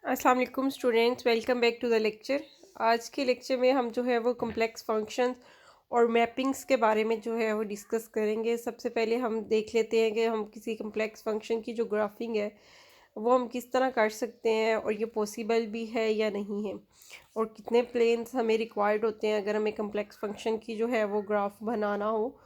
अस्सलाम वालेकुम students, welcome back to the lecture. आज के लेक्चर में हम जो है वो कम्प्लेक्स फंक्शंस और मैपिंग्स के बारे में जो है वो डिस्कस करेंगे। सबसे पहले हम देख लेते हैं कि हम किसी कम्प्लेक्स फंक्शन की जो ग्राफिंग है वो हम किस तरह कर सकते हैं और ये पॉसिबल भी है या नहीं है, और कितने प्लेन्स हमें रिक्वायर्ड होते हैं अगर हमें कम्प्लेक्स फंक्शन की जो है वो ग्राफ बनाना हो।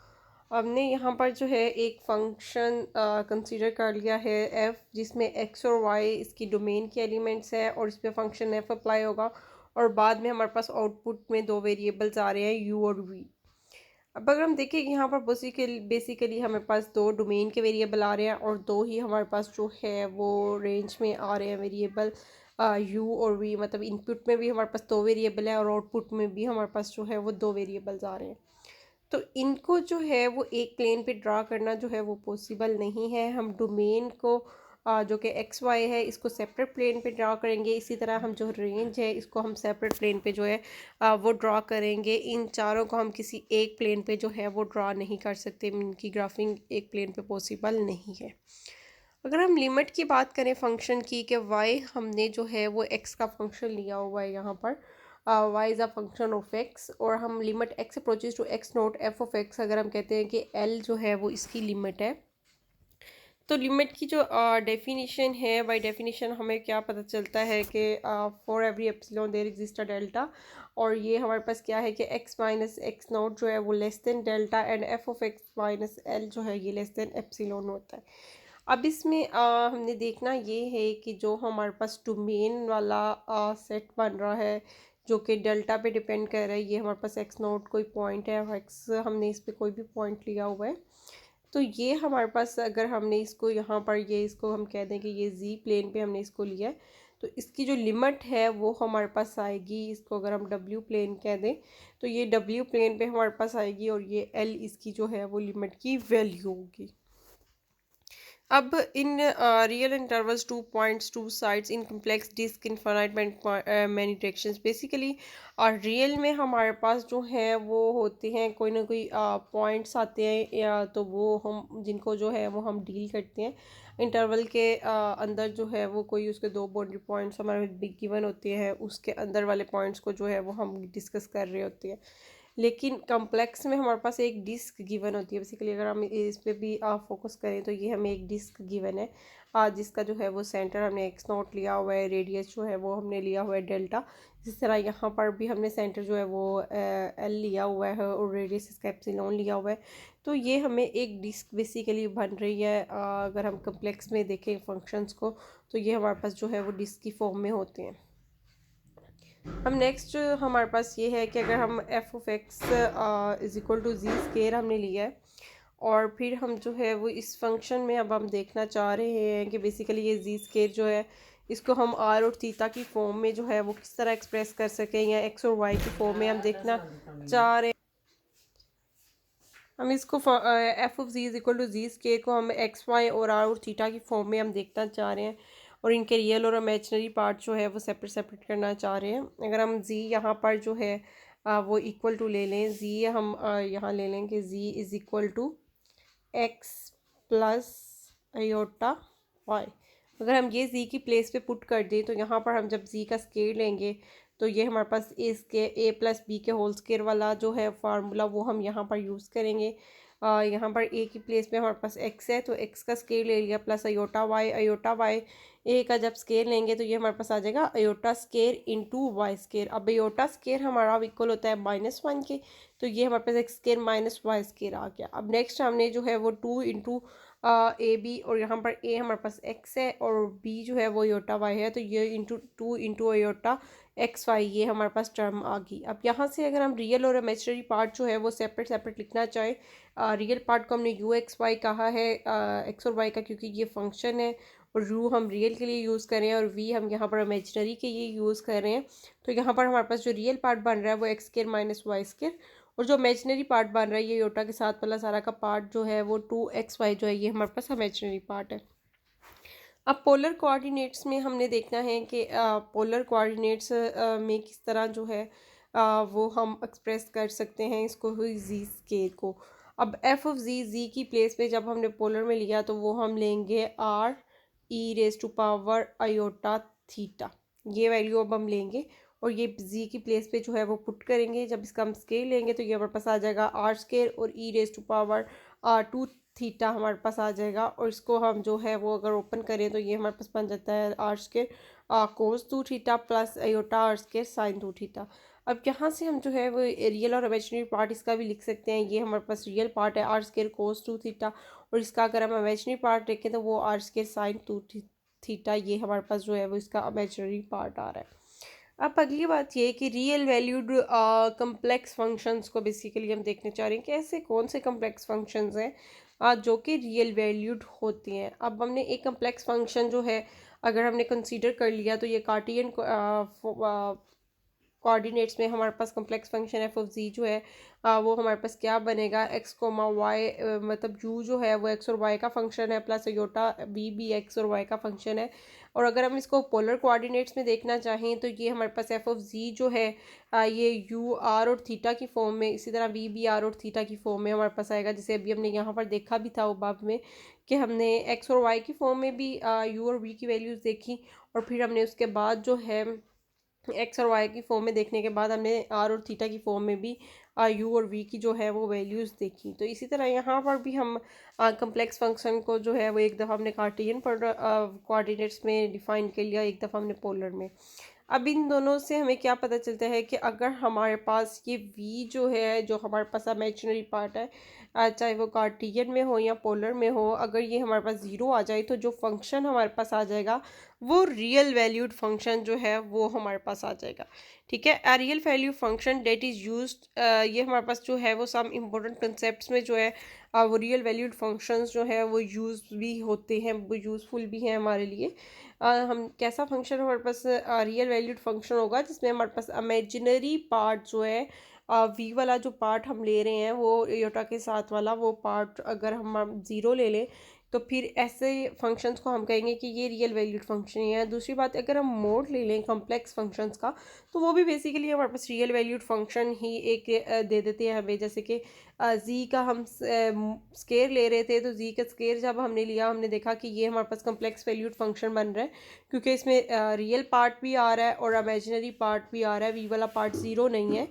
हमने यहाँ पर जो है एक फंक्शन कंसीडर कर लिया है f, जिसमें x और y इसकी डोमेन के एलिमेंट्स है और इस पर फंक्शन f अप्लाई होगा, और बाद में हमारे पास आउटपुट में दो वेरिएबल्स आ रहे हैं u और v। अब अगर हम देखें यहाँ पर बेसिकली हमारे पास दो डोमेन के वेरिएबल आ रहे हैं और दो ही हमारे पास जो है वो रेंज में आ रहे हैं वेरिएबल u और v। मतलब इनपुट में भी हमारे पास दो वेरिएबल है और आउटपुट में भी हमारे पास जो है वो दो वेरिएबल्स आ रहे हैं। तो इनको जो है वो एक प्लेन पे ड्रा करना जो है वो पॉसिबल नहीं है। हम डोमेन को जो कि एक्स वाई है इसको सेपरेट प्लेन पे ड्रा करेंगे। इसी तरह हम जो रेंज है इसको हम सेपरेट प्लेन पे जो है वो ड्रा करेंगे। इन चारों को हम किसी एक प्लेन पे जो है वो ड्रा नहीं कर सकते, इनकी ग्राफिंग एक प्लेन पे पॉसिबल नहीं है। अगर हम लिमिट की बात करें फंक्शन की कि y हमने जो है वो x का फंक्शन लिया हुआ है यहाँ पर, y is a function of x, और हम limit x approaches to x naught f of x अगर हम कहते हैं कि l जो है वो इसकी लिमिट है, तो लिमिट की जो डेफिनेशन है, बाय डेफिनेशन हमें क्या पता चलता है कि for every epsilon there exist a delta, और ये हमारे पास क्या है कि x माइनस एक्स नोट जो है वो less than delta and f of x minus l जो है ये लेस देन एप्सिलॉन होता है। अब इसमें हमने देखना ये है कि जो हमारे पास डोमेन वाला सेट बन रहा है जो कि डेल्टा पे डिपेंड कर रहा है, ये हमारे पास एक्स नोट कोई पॉइंट है, एक्स हमने इस पे कोई भी पॉइंट लिया हुआ है, तो ये हमारे पास अगर हमने इसको यहाँ पर ये इसको हम कह दें कि ये जी प्लेन पे हमने इसको लिया है, तो इसकी जो लिमिट है वो हमारे पास आएगी। इसको अगर हम डब्ल्यू प्लेन कह दें तो ये डब्ल्यू प्लेन पे हमारे पास आएगी, और ये एल इसकी जो है वो लिमिट की वैल्यू होगी। अब in real intervals 2 points 2 sides in complex disc infinite many directions, basically real में हमारे पास जो है वो होते हैं कोई ना कोई पॉइंट्स आते हैं, या तो वो हम जिनको जो है वो हम डील करते हैं इंटरवल के अंदर, जो है वो कोई उसके दो बाउंड्री पॉइंट्स हमारे गिवन होते हैं, उसके अंदर वाले पॉइंट्स को जो है वो हम डिस्कस कर रहे होते हैं। लेकिन कम्प्लेक्स में हमारे पास एक डिस्क गिवन होती है। बेसिकली अगर हम इस पे भी फोकस करें तो ये हमें एक डिस्क गिवन है, जिसका जो है वो सेंटर हमने एक्स नॉट लिया हुआ है, रेडियस जो है वो हमने लिया हुआ है डेल्टा। इस तरह यहाँ पर भी हमने सेंटर जो है वो एल लिया हुआ है और रेडियस इसका एप्सिलॉन लिया हुआ है। तो ये हमें एक डिस्क बेसिकली बन रही है। अगर हम कम्प्लेक्स में देखें फंक्शंस को तो ये हमारे पास जो है वो डिस्क की फॉर्म में होते हैं। अब नेक्स्ट हमारे पास ये है कि अगर हम f of x is equal to z square हमने लिया है, और फिर हम जो है वो इस फंक्शन में अब हम देखना चाह रहे हैं कि बेसिकली ये जी स्केयर जो है इसको हम आर और थीटा की फॉर्म में जो है वो किस तरह एक्सप्रेस कर सकें, या एक्स और वाई की फॉर्म में हम देखना चाह रहे हैं। हम इसको f of z is equal to z square को हम एक्स वाई और आर और थीटा की फॉर्म में हम देखना चाह रहे हैं, और इनके रियल और इमेजिनरी पार्ट जो है वो सेपरेट सेपरेट करना चाह रहे हैं। अगर हम जी यहाँ पर जो है वो इक्वल टू ले लें, जी हम यहाँ ले लें कि G is equal to x plus iota y. अगर हम ये जी की प्लेस पे पुट कर दें तो यहाँ पर हम जब जी का स्केयर लेंगे तो ये हमारे पास ए प्लस बी के होल स्केयर वाला जो है फार्मूला वो हम यहाँ पर यूज़ करेंगे। यहाँ पर ए की प्लेस पे हमारे पास एक्स है तो एक्स का स्केयर ले लिया, प्लस अयोटा वाई ए का जब स्केयर लेंगे तो ये हमारे पास आ जाएगा iota square into y square. अब अयोटा स्केयर हमारा इक्वल होता है -1 के, तो ये हमारे पास x square minus y square आ गया। अब नेक्स्ट हमने जो है वो 2 इंटू ए बी, और यहाँ पर ए हमारे पास एक्स है और बी जो है वो अयोटा वाई है, तो ये into 2 into iota x y ये हमारे पास टर्म आ गई। अब यहाँ से अगर हम रियल और इमेजिनरी पार्ट जो है वो सेपरेट सेपरेट लिखना चाहें, रियल पार्ट को हमने यू एक्स वाई कहा है एक्स और वाई का, क्योंकि ये फंक्शन है, और यू हम रियल के लिए यूज़ कर रहे हैं और वी हम यहाँ पर इमेजिनरी के लिए यूज़ कर रहे हैं। तो यहाँ पर हमारे पास जो रियल पार्ट बन रहा है वो x square minus y square, और जो इमेजिनरी पार्ट बन रहा है ये योटा के साथ वाला सारा का पार्ट जो है वो 2xy जो है ये हमारे पास इमेजिनरी पार्ट है। अब पोलर कोऑर्डिनेट्स में हमने देखना है कि पोलर कोऑर्डिनेट्स में किस तरह जो है वो हम एक्सप्रेस कर सकते हैं इसको हुई जी स्केयर को। अब एफ ऑफ जी की प्लेस पे जब हमने पोलर में लिया तो वो हम लेंगे r e raise to power iota theta. ये वैल्यू अब हम लेंगे और ये जी की प्लेस पे जो है वो पुट करेंगे। जब इसका हम स्केयर लेंगे तो ये हमारे पास आ जाएगा आर स्केयर और ई रेज टू पावर 2 थीटा हमारे पास आ जाएगा। और इसको हम जो है वो अगर ओपन करें तो ये हमारे पास बन जाता है r square cos 2 theta plus iota r square sine 2 theta. अब यहाँ से हम जो है वो रियल और इमेजिनरी पार्ट इसका भी लिख सकते हैं। ये हमारे पास रियल पार्ट है आर स्केयर कोस 2 थीटा, और इसका अगर हम इमेजिनरी पार्ट देखें तो वो आर स्केयर साइन 2 थीटा, ये हमारे पास जो है वो इसका इमेजिनरी पार्ट आ रहा है। अब अगली बात ये कि रियल वैल्यूड कम्प्लेक्स फंक्शंस को बेसिकली हम देखने चाह रहे हैं कि ऐसे कौन से कम्प्लेक्स फंक्शंस हैं जो कि रियल वैल्यूड होती हैं। अब हमने एक कम्प्लेक्स फंक्शन जो है अगर हमने कंसीडर कर लिया तो ये कार्टियन कोऑर्डिनेट्स में हमारे पास कम्प्लेक्स फंक्शन एफ ऑफ जी जो है वो हमारे पास क्या बनेगा, एक्स कोमा वाई, मतलब यू जो है वो एक्स और वाई का फंक्शन है प्लस योटा वी भी एक्स और वाई का फंक्शन है। और अगर हम इसको पोलर कोऑर्डिनेट्स में देखना चाहें तो ये हमारे पास एफ ऑफ जी जो है ये यू आर और थीटा की फॉर्म में, इसी तरह वी भी आर और थीटा की फॉर्म में हमारे पास आएगा। जैसे अभी हमने यहाँ पर देखा भी था वो बाब में कि हमने एक्स और वाई की फॉर्म में भी यू और वी की वैल्यूज़ देखी, और फिर हमने उसके बाद जो है एक्स और वाई की फॉर्म में देखने के बाद हमने आर और थीटा की फॉर्म में भी यू और वी की जो है वो वैल्यूज़ देखी। तो इसी तरह यहाँ पर भी हम कम्प्लेक्स फंक्शन को जो है वो एक दफ़ा हमने कार्टियन पर कोऑर्डिनेट्स में डिफ़ाइन कर लिया, एक दफ़ा हमने पोलर में। अब इन दोनों से हमें क्या पता चलता है कि अगर हमारे पास ये v जो है जो हमारे पास इमेजिनरी पार्ट है चाहे वो कार्टियन में हो या पोलर में हो, अगर ये हमारे पास ज़ीरो आ जाए तो जो फंक्शन हमारे पास आ जाएगा वो रियल वैल्यूड फंक्शन जो है वो हमारे पास आ जाएगा। ठीक है, a real value function that is used, ये हमारे पास जो है वो सम इम्पोर्टेंट कंसेप्ट्स में जो है वो रियल वैल्यूड फंक्शंस जो है वो यूज़ भी होते हैं, वो यूज़फुल भी हैं हमारे लिए। हम कैसा फंक्शन हमारे पास रियल वैल्यूड फंक्शन होगा जिसमें हमारे पास इमेजिनरी पार्ट जो है वी वाला जो पार्ट हम ले रहे हैं वो योटा के साथ वाला वो पार्ट अगर हम ज़ीरो ले लें तो फिर ऐसे फंक्शंस को हम कहेंगे कि ये रियल वैल्यूड फंक्शन ही है। दूसरी बात अगर हम मोड ले लें कम्प्लेक्स फंक्शंस का तो वो भी बेसिकली हमारे पास रियल वैल्यूड फंक्शन ही एक दे देते हैं हमें। जैसे कि जी का हम स्केयर ले रहे थे तो जी का स्केयर जब हमने लिया हमने देखा कि ये हमारे पास कम्प्लेक्स वैल्यूड फंक्शन बन रहा है क्योंकि इसमें रियल पार्ट भी आ रहा है और इमेजिनरी पार्ट भी आ रहा है, वी वाला पार्ट ज़ीरो नहीं है।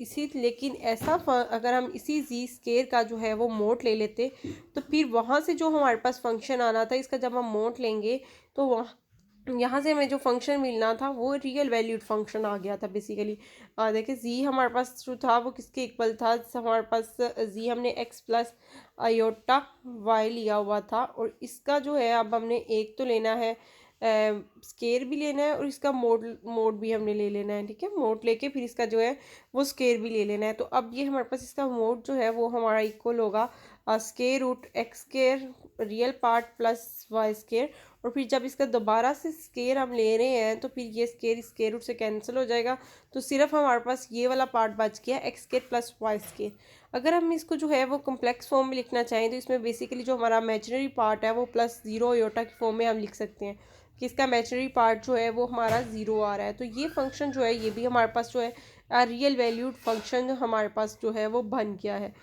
इसी लेकिन ऐसा अगर हम इसी जी स्केयर का जो है वो मोड ले लेते तो फिर वहाँ से जो हमारे पास फंक्शन आना था इसका जब हम मोड लेंगे तो वहाँ यहाँ से हमें जो फंक्शन मिलना था वो रियल वैल्यूड फंक्शन आ गया था बेसिकली। देखिए जी हमारे पास जो था वो किसके इक्वल था, हमारे पास जी हमने एक्स प्लस अयोटा वाई लिया हुआ था, और इसका जो है अब हमने एक तो लेना है स्केयर भी लेना है और इसका मोड मोड भी हमने ले लेना है। ठीक है, मोड लेके फिर इसका जो है वो स्केयर भी ले लेना है। तो अब ये हमारे पास इसका मोड जो है वो हमारा इक्वल होगा square root x square real part plus y square, और फिर जब इसका दोबारा से स्केयर हम ले रहे हैं तो फिर ये स्केयर स्केयर रूट से कैंसिल हो जाएगा, तो सिर्फ हमारे पास ये वाला पार्ट बच गया x square plus y square. अगर हम इसको जो है वो कम्प्लेक्स फॉर्म में लिखना चाहें तो इसमें बेसिकली जो हमारा इमेजिनरी पार्ट है वो प्लस ज़ीरो योटा की फॉर्म में हम लिख सकते हैं कि इसका इमेजिनरी पार्ट जो है वो हमारा ज़ीरो आ रहा है। तो ये फंक्शन जो है ये भी हमारे पास जो है रियल वैल्यूड फंक्शन हमारे पास जो है वो बन गया है।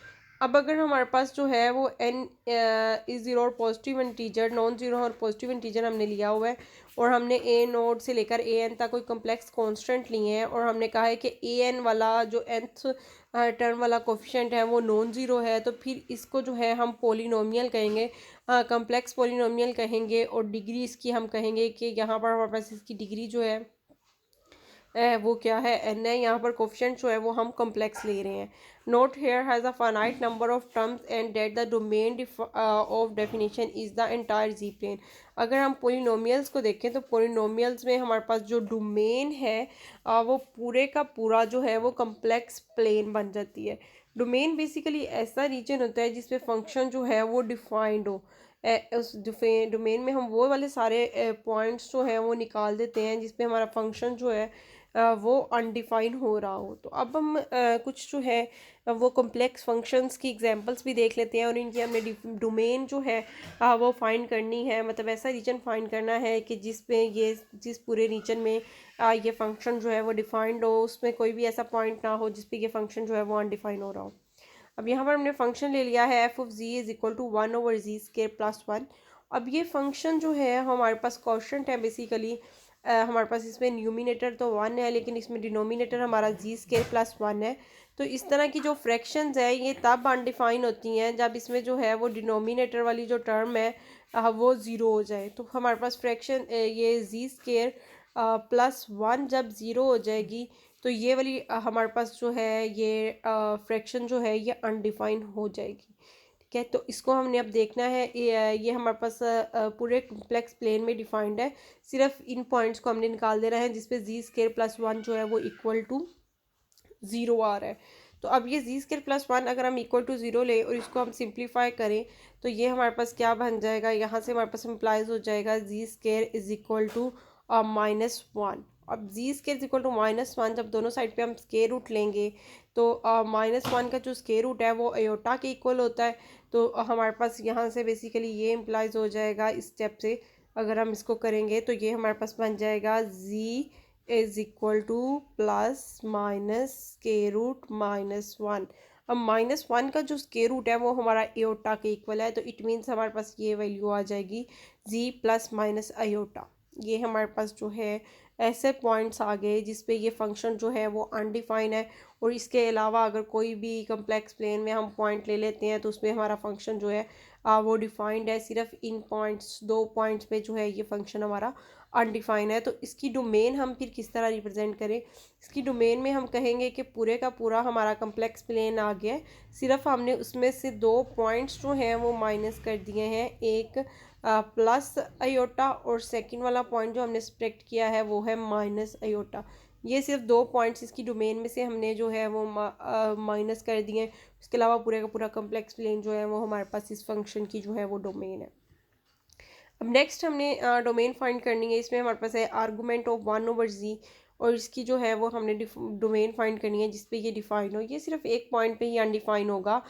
अब अगर हमारे पास जो है वो n इज़ ज़ीरो और पॉजिटिव इंटीजर, नॉन ज़ीरो और पॉजिटिव इंटीजर हमने लिया हुआ है और हमने a नोड से लेकर a n तक कोई कम्प्लेक्स कांस्टेंट लिए हैं और हमने कहा है कि a n वाला जो nth टर्म वाला कोफिशिएंट है वो नॉन ज़ीरो है, तो फिर इसको जो है हम पोलिनोमियल कहेंगे, कम्प्लेक्स पोलिनोमियल कहेंगे, और डिग्री इसकी हम कहेंगे कि यहाँ पर हमारे पास इसकी डिग्री जो है वो क्या है एन है। यहाँ पर कोफिशिएंट जो है वो हम कम्प्लेक्स ले रहे हैं। Note here has a finite number of terms and that the domain of definition is the entire z plane. अगर हम पोलिनोमियल्स को देखें तो पोलिनोमियल्स में हमारे पास जो डोमेन है वो पूरे का पूरा जो है वो कम्प्लेक्स प्लेन बन जाती है। डोमेन बेसिकली ऐसा रीजन होता है जिसमें फंक्शन जो है वो डिफाइंड हो। उस डोमेन में हम वो वाले सारे पॉइंट्स जो हैं वो निकाल देते हैं जिसपे हमारा फंक्शन जो है वो अनडिफाइन हो रहा हो। तो अब हम कुछ जो है वो कॉम्प्लेक्स फंक्शंस की एग्जांपल्स भी देख लेते हैं और इनकी हमने डोमेन जो है वो फाइंड करनी है, मतलब ऐसा रीजन फाइंड करना है कि जिस पूरे रीजन में ये फंक्शन जो है वो डिफाइंड हो उसमें कोई भी ऐसा पॉइंट ना हो जिस पे ये फंक्शन जो है वो अनडिफाइन हो रहा हो। अब यहाँ पर हमने फंक्शन ले लिया है f of z is equal to 1/z² + 1। अब ये फंक्शन जो है हमारे पास कॉन्स्टेंट है बेसिकली हमारे पास इसमें न्यूमिनेटर तो 1 है, लेकिन इसमें डिनोमिनेटर हमारा जी स्केयर प्लस 1 है। तो इस तरह की जो फ्रैक्शंस है ये तब अनडिफाइन होती हैं जब इसमें जो है वो डिनोमिनेटर वाली जो टर्म है वो ज़ीरो हो जाए। तो हमारे पास फ्रैक्शन ये जी स्केयर प्लस 1 जब ज़ीरो हो जाएगी तो ये वाली हमारे पास जो है ये फ्रैक्शन जो है ये अनडिफाइन हो जाएगी। ठीक है, तो इसको हमने अब देखना है। ये हमारे पास पूरे कॉम्प्लेक्स प्लेन में डिफाइंड है। सिर्फ इन पॉइंट्स को हमने निकाल देना है जिसपे जी स्केयर प्लस 1 जो है वो इक्वल टू ज़ीरो आ रहा है। तो अब ये जी स्केयर प्लस 1 अगर हम इक्वल टू ज़ीरो लें और इसको हम सिंप्लीफाई करें तो ये हमारे पास क्या बन जाएगा, यहाँ से हमारे पास इम्प्लाइज हो जाएगा जी स्केयर इज इक्वल टू -1। अब जी स्केयर इज इक्वल टू -1 जब दोनों साइड पे हम स्केयर रूट लेंगे तो -1 का जो स्केयर रूट है वो अयोटा के इक्वल होता है। तो हमारे पास यहाँ से बेसिकली ये इम्प्लाइज हो जाएगा इस स्टेप से। अगर हम इसको करेंगे तो ये हमारे पास बन जाएगा G is equal to plus minus square root -1। अब -1 का जो स्केयर रूट है वो हमारा एयोटा के इक्वल है, तो इट मीन्स हमारे पास ये वैल्यू आ जाएगी जी प्लस माइनस अयोटा। ये हमारे पास जो है ऐसे पॉइंट्स आ गए जिस पे ये फंक्शन जो है वो अनडिफाइन है। और इसके अलावा अगर कोई भी कम्प्लेक्स प्लेन में हम पॉइंट ले लेते हैं तो उसमें हमारा फंक्शन जो है वो डिफाइंड है। सिर्फ इन पॉइंट्स 2 पॉइंट्स पे जो है ये फंक्शन हमारा अनडिफाइन है। तो इसकी डोमेन हम फिर किस तरह रिप्रेजेंट करें, इसकी डोमेन में हम कहेंगे कि पूरे का पूरा हमारा कम्प्लेक्स प्लेन आ गया है। सिर्फ हमने उसमें से 2 पॉइंट्स जो हैं वो माइनस कर दिए हैं, एक प्लस अयोटा और सेकंड वाला पॉइंट जो हमने सब्ट्रैक्ट किया है वो है माइनस अयोटा। ये सिर्फ 2 पॉइंट्स इसकी डोमेन में से हमने जो है वो माइनस कर दिए हैं। उसके अलावा पूरे का पूरा कम्प्लेक्स प्लेन जो है वो हमारे पास इस फंक्शन की जो है वो डोमेन है। अब नेक्स्ट हमने डोमेन फाइंड करनी है। इसमें हमारे पास है आर्गूमेंट ऑफ 1/z और इसकी जो है वो हमने डोमेन फाइंड करनी है जिसपे ये डिफाइन हो। ये सिर्फ एक पॉइंट पे ही अनडिफाइन होगा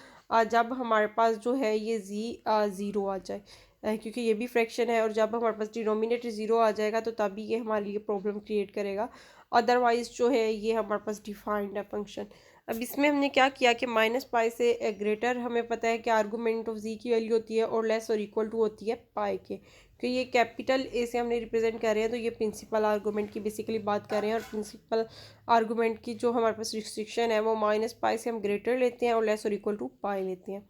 जब हमारे पास जो है ये ज़ीरो आ जाए, क्योंकि ये भी फ्रैक्शन है और जब हमारे पास डिनोमिनेटर ज़ीरो आ जाएगा तो तभी ये हमारे लिए प्रॉब्लम क्रिएट करेगा। अदरवाइज़ जो है ये हमारे पास डिफाइंड है फंक्शन। अब इसमें हमने क्या किया कि -पाई से ग्रेटर हमें पता है कि आर्गूमेंट ऑफ जी की वैल्यू होती है और लेस और इक्वल टू होती है पाई के। कि ये कैपिटल ए से हमने रिप्रेजेंट कर रहे हैं तो ये प्रिंसिपल आर्गूमेंट की बेसिकली बात कर रहे हैं। और प्रिंसिपल आर्गूमेंट की जो हमारे पास रिस्ट्रिक्शन है वो -पाई से हम ग्रेटर लेते हैं और लेस और इक्वल टू पाई लेते हैं।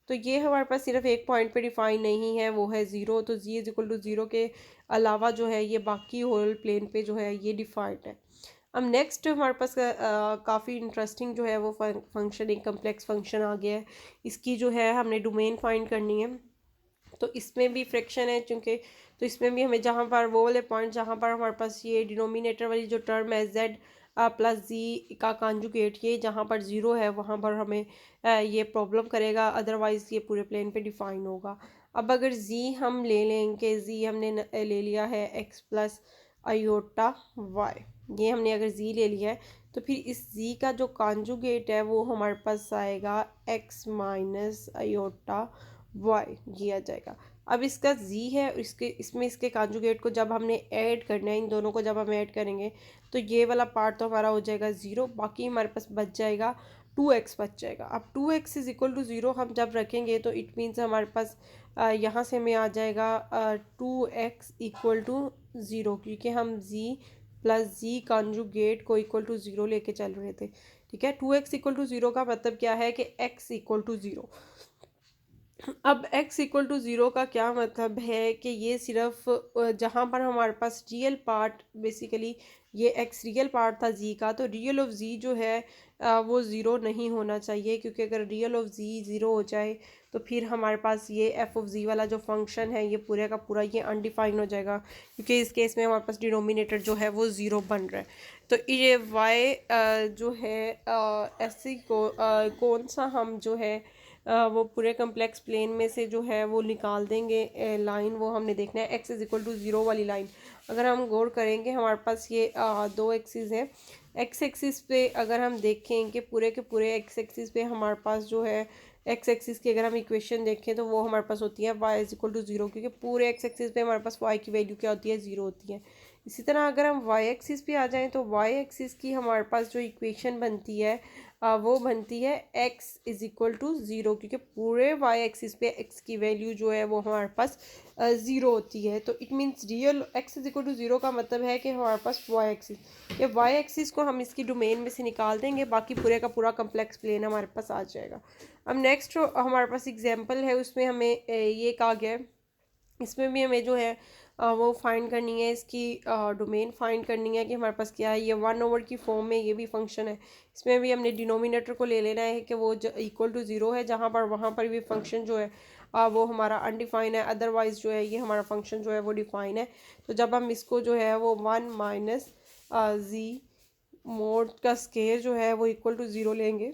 तो ये हमारे पास सिर्फ एक पॉइंट पे डिफाइन नहीं है, वो है ज़ीरो। तो जी इज इक्वल टू ज़ीरो के अलावा जो है ये बाकी होल प्लेन पे जो है ये डिफाइंड है। अब नेक्स्ट हमारे पास काफ़ी इंटरेस्टिंग जो है वो फंक्शन, एक कम्प्लेक्स फंक्शन आ गया है। इसकी जो है हमने डोमेन फाइंड करनी है। तो इसमें भी फ्रैक्शन है चूँकि, तो इसमें भी हमें जहाँ पर वो वाले पॉइंट जहाँ पर हमारे पास ये डिनोमिनेटर वाली जो टर्म है z प्लस जी का कॉन्जुगेट, ये जहाँ पर ज़ीरो है वहाँ पर हमें ये प्रॉब्लम करेगा। अदरवाइज़ ये पूरे प्लेन पे डिफाइन होगा। अब अगर z हम ले लेंगे, z हमने ले लिया है x प्लस अयोटा y, ये हमने अगर z ले लिया है तो फिर इस z का जो कॉन्जुगेट है वो हमारे पास आएगा x माइनस अयोटा y, ये आ जाएगा। अब इसका z है, इसमें इसके कॉन्जुगेट को जब हमने ऐड करना है, इन दोनों को जब हम ऐड करेंगे तो ये वाला पार्ट तो हमारा हो जाएगा ज़ीरो, बाकी हमारे पास बच जाएगा 2x बच जाएगा। अब 2x is equal to zero हम जब रखेंगे तो इट मीन्स हमारे पास यहाँ से हमें आ जाएगा 2x इक्वल टू ज़ीरो, क्योंकि हम z प्लस जी कॉन्जुगेट को इक्वल टू ज़ीरो लेके चल रहे थे। ठीक है, 2x इक्वल टू ज़ीरो का मतलब क्या है कि x इक्वल टू ज़ीरो। अब x इक्वल टू ज़ीरो का क्या मतलब है कि ये सिर्फ जहाँ पर हमारे पास रियल पार्ट, बेसिकली ये x रियल पार्ट था z का, तो रियल ऑफ z जो है वो ज़ीरो नहीं होना चाहिए, क्योंकि अगर रियल ऑफ z ज़ीरो हो जाए तो फिर हमारे पास ये f ऑफ z वाला जो फंक्शन है ये पूरे का पूरा ये अनडिफाइन हो जाएगा, क्योंकि इस केस में हमारे पास डिनोमिनेटर जो है वो ज़ीरो बन रहा है। तो ये y जो है ऐसी कौन सा हम जो है वो पूरे कम्प्लेक्स प्लेन में से जो है वो निकाल देंगे लाइन, वो हमने देखना है x is equal to zero वाली लाइन। अगर हम गौर करेंगे हमारे पास ये दो एक्सिस हैं। x एक्सिस पे अगर हम देखें कि पूरे के पूरे x एक्सिस पे हमारे पास जो है x एक्सिस की अगर हम इक्वेशन देखें तो वो हमारे पास होती है y is equal to zero, क्योंकि पूरे x एक्सिस पे हमारे पास y की वैल्यू क्या होती है, ज़ीरो होती है। इसी तरह अगर हम वाई एक्सिस पे आ जाएं तो वाई एक्सिस की हमारे पास जो इक्वेशन बनती है वो बनती है x is equal to zero, क्योंकि पूरे वाई एक्सिस पे x की वैल्यू जो है वो हमारे पास ज़ीरो होती है। तो it means real x is equal to zero का मतलब है कि हमारे पास वाई एक्सिस, ये वाई एक्सिस को हम इसकी डोमेन में से निकाल देंगे, बाकी पूरे का पूरा कम्प्लेक्स प्लेन हमारे पास आ जाएगा। अब नेक्स्ट हमारे पास एग्जाम्पल है, उसमें हमें ये कहा गया है, इसमें भी हमें जो है वो फाइंड करनी है, इसकी डोमेन फाइंड करनी है कि हमारे पास क्या है। ये 1 ओवर की फॉर्म में ये भी फंक्शन है, इसमें भी हमने डिनोमिनेटर को ले लेना है कि वो इक्वल टू ज़ीरो है, जहाँ पर वहाँ पर भी फंक्शन जो है वो हमारा अनडिफाइन है, अदरवाइज़ जो है ये हमारा फंक्शन जो है वो डिफाइन है। तो जब हम इसको जो है वो 1 माइनस जी मोड का स्केयर जो है वो इक्वल टू ज़ीरो लेंगे,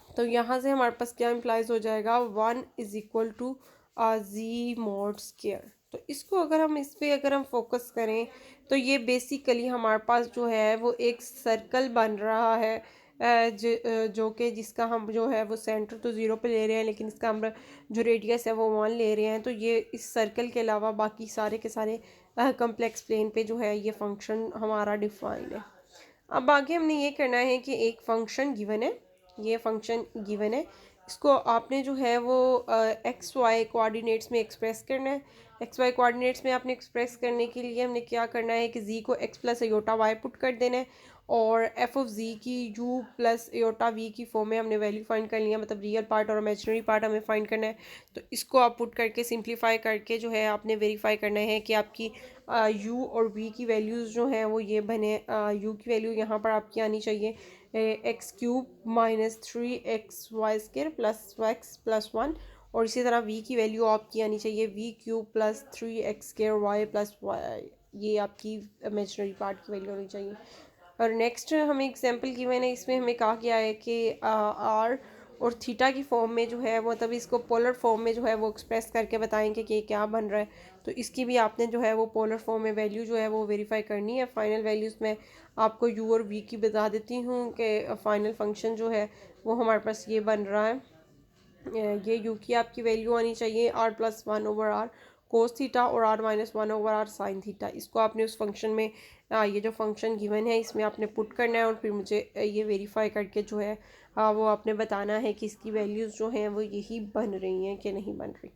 तो यहाँ से हमारे पास क्या इम्प्लाइज हो जाएगा, 1 is equal to z mod square. तो इसको अगर हम इस पर अगर हम फोकस करें तो ये बेसिकली हमारे पास जो है वो एक सर्कल बन रहा है, जो कि जिसका हम जो है वो सेंटर तो ज़ीरो पे ले रहे हैं, लेकिन इसका हम जो रेडियस है वो 1 ले रहे हैं। तो ये इस सर्कल के अलावा बाकी सारे के सारे कम्प्लेक्स प्लेन पे जो है ये फंक्शन हमारा डिफाइन है। अब आगे हमने ये करना है कि एक फंक्शन गिवन है, ये फंक्शन गिवन है, इसको आपने जो है वो एक्स वाई कोऑर्डिनेट्स में एक्सप्रेस करना है। एक्स वाई कोऑर्डिनेट्स में आपने एक्सप्रेस करने के लिए हमने क्या करना है कि जी को x plus iota y put कर देना है, और एफ ऑफ जी की यू प्लस एयोटा वी की फॉर्म में हमने वैल्यू फाइंड कर लिया, मतलब रियल पार्ट और इमेजिनरी पार्ट हमें फाइंड करना है। तो इसको आप पुट करके सिंप्लीफाई करके जो है आपने वेरीफाई करना है कि आपकी यू और वी की वैल्यूज़ जो हैं वो ये बने। यू की वैल्यू यहाँ पर आपकी आनी चाहिए x cube minus 3xy² plus x plus 1, और इसी तरह v की वैल्यू आपकी आनी चाहिए v cube plus 3x² y plus y, ये आपकी इमेजिनरी पार्ट की वैल्यू होनी चाहिए। और नेक्स्ट हमें एग्जांपल गिवन है, इसमें हमें कहा गया है कि आर और थीटा की फॉर्म में जो है वो, तभी इसको पोलर फॉर्म में जो है वो एक्सप्रेस करके बताएंगे कि क्या बन रहा है। तो इसकी भी आपने जो है वो पोलर फॉर्म में वैल्यू जो है वो वेरीफाई करनी है। फाइनल वैल्यूज़ में आपको यू और वी की बता देती हूँ कि फाइनल फंक्शन जो है वो हमारे पास ये बन रहा है। ये यू की आपकी वैल्यू आनी चाहिए r+1/r कोस थीटा और r-1/r साइन थीटा। इसको आपने उस फंक्शन में ये जो फंक्शन गिवन है इसमें आपने पुट करना है, और फिर मुझे ये वेरीफाई करके जो है वो आपने बताना है कि इसकी वैल्यूज़ जो हैं वो यही बन रही हैं कि नहीं बन रही।